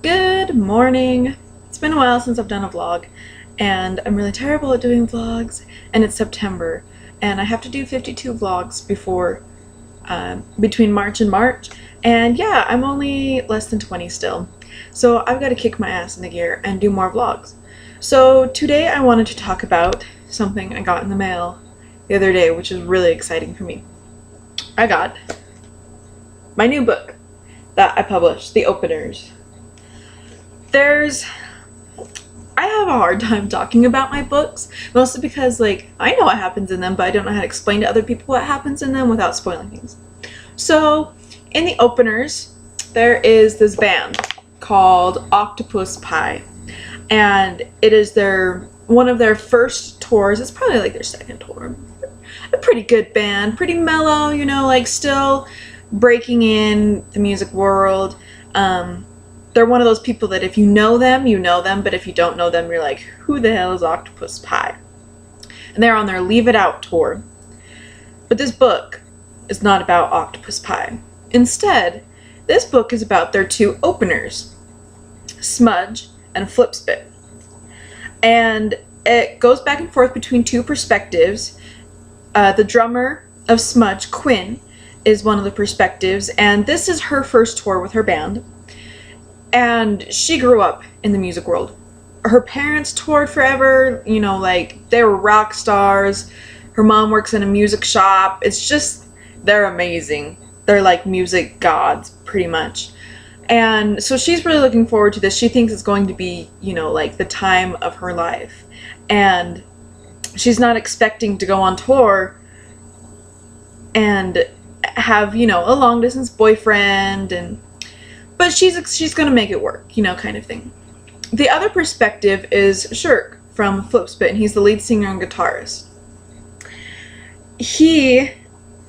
Good morning. It's been a while since I've done a vlog, and I'm really terrible at doing vlogs, and it's September, and I have to do 52 vlogs before, between March and March, and yeah, I'm only less than 20 still, so I've got to kick my ass into gear and do more vlogs. So today I wanted to talk about something I got in the mail the other day, which is really exciting for me. I got my new book that I published, The Openers. I have a hard time talking about my books, mostly because, I know what happens in them, but I don't know how to explain to other people what happens in them without spoiling things. So, in The Openers, there is this band called Octopus Pie, and it is one of their first tours. It's probably their second tour. A pretty good band, pretty mellow, still breaking in the music world. They're one of those people that if you know them, but if you don't know them, you're like, who the hell is Octopus Pie? And they're on their Leave It Out tour. But this book is not about Octopus Pie. Instead, this book is about their two openers, Smudge and Flipspit. And it goes back and forth between two perspectives. The drummer of Smudge, Quinn, is one of the perspectives, and this is her first tour with her band. And she grew up in the music world. Her parents toured forever, they were rock stars. Her mom works in a music shop. It's just, they're amazing. They're like music gods, pretty much. And so she's really looking forward to this. She thinks it's going to be, the time of her life. And she's not expecting to go on tour and have, a long distance boyfriend, but she's gonna make it work, kind of thing. The other perspective is Shirk from Flipspit, and he's the lead singer and guitarist. He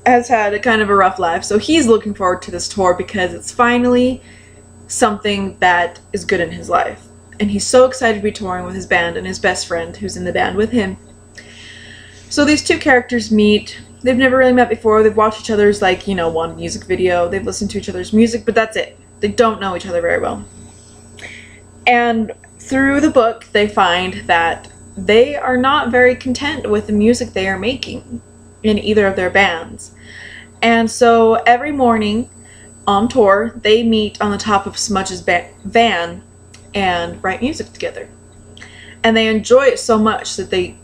has had a kind of a rough life, so he's looking forward to this tour because it's finally something that is good in his life. And he's so excited to be touring with his band and his best friend who's in the band with him. So these two characters meet. They've never really met before. They've watched each other's, one music video. They've listened to each other's music, but that's it. They don't know each other very well. And through the book, they find that they are not very content with the music they are making in either of their bands. And so every morning on tour, they meet on the top of Smudge's van and write music together. And they enjoy it so much that they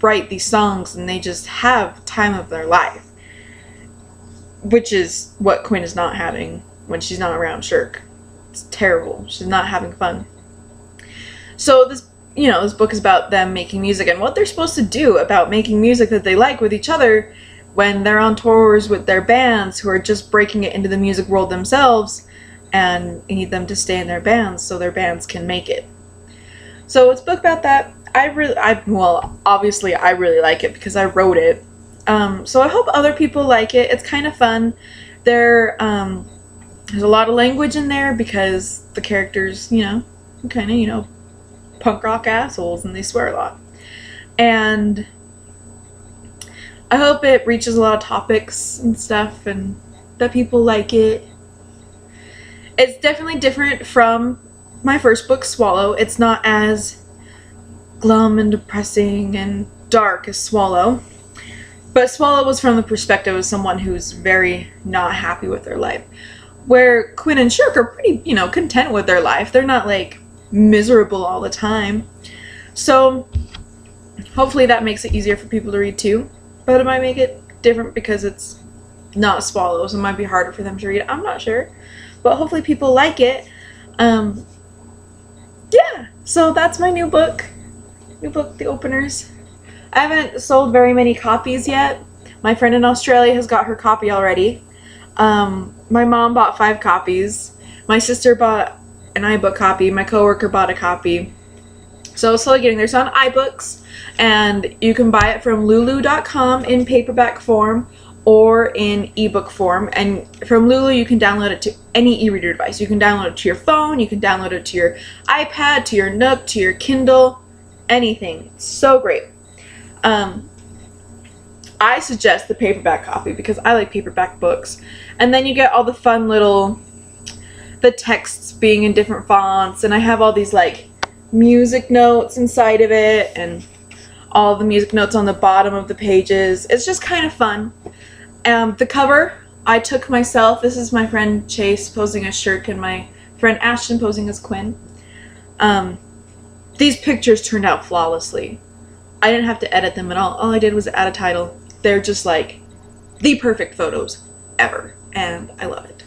write these songs and they just have time of their life. Which is what Quinn is not having when she's not around Shirk. It's terrible. She's not having fun. So this book is about them making music and what they're supposed to do about making music that they like with each other when they're on tours with their bands who are just breaking it into the music world themselves and need them to stay in their bands so their bands can make it. So it's a book about that. Obviously I really like it because I wrote it. So I hope other people like it. It's kind of fun. There's a lot of language in there because the characters, punk rock assholes and they swear a lot. And I hope it reaches a lot of topics and stuff and that people like it. It's definitely different from my first book, Swallow. It's not as glum and depressing and dark as Swallow. But Swallow was from the perspective of someone who's very not happy with their life. Where Quinn and Shirk are pretty, content with their life. They're not, miserable all the time. So, hopefully that makes it easier for people to read too. But it might make it different because it's not Swallow, so it might be harder for them to read. I'm not sure. But hopefully people like it. Yeah, so that's my new book. New book, The Openers. I haven't sold very many copies yet. My friend in Australia has got her copy already. My mom bought 5 copies. My sister bought an iBook copy. My coworker bought a copy. So slowly getting there. It's on iBooks, and you can buy it from lulu.com in paperback form or in ebook form. And from Lulu, you can download it to any e-reader device. You can download it to your phone. You can download it to your iPad, to your Nook, to your Kindle, anything. It's so great. I suggest the paperback copy because I like paperback books. And then you get all the fun little the texts being in different fonts, and I have all these like music notes inside of it and all the music notes on the bottom of the pages. It's just kind of fun. The cover I took myself. This is my friend Chase posing as Shirk and my friend Ashton posing as Quinn. These pictures turned out flawlessly. I didn't have to edit them at all. All I did was add a title. They're just like the perfect photos ever, and I love it.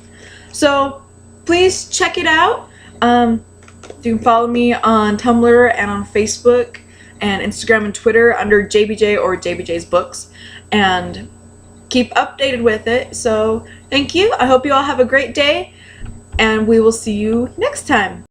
So please check it out. You can follow me on Tumblr and on Facebook and Instagram and Twitter under JBJ or JBJ's Books, and keep updated with it. So thank you. I hope you all have a great day, and we will see you next time.